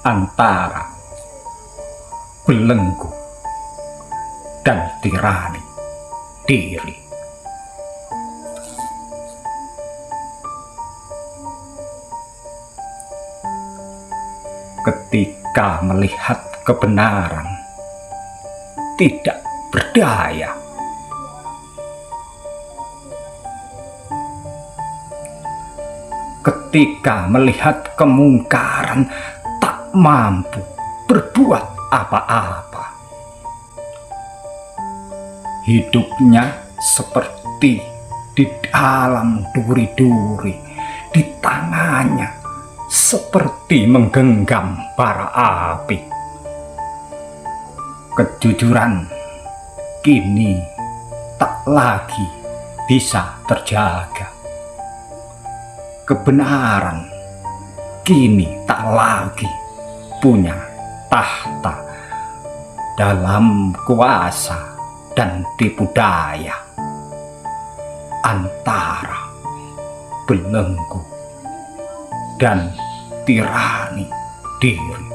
antara belenggu dan tirani diri. Ketika melihat kebenaran tidak berdaya, ketika melihat kemungkaran tak mampu berbuat apa-apa, hidupnya seperti di dalam duri-duri, di tangannya seperti menggenggam bara api. Kejujuran kini tak lagi bisa terjaga. Kebenaran kini tak lagi punya tahta dalam kuasa dan tipu daya antara belenggu dan tirani diri.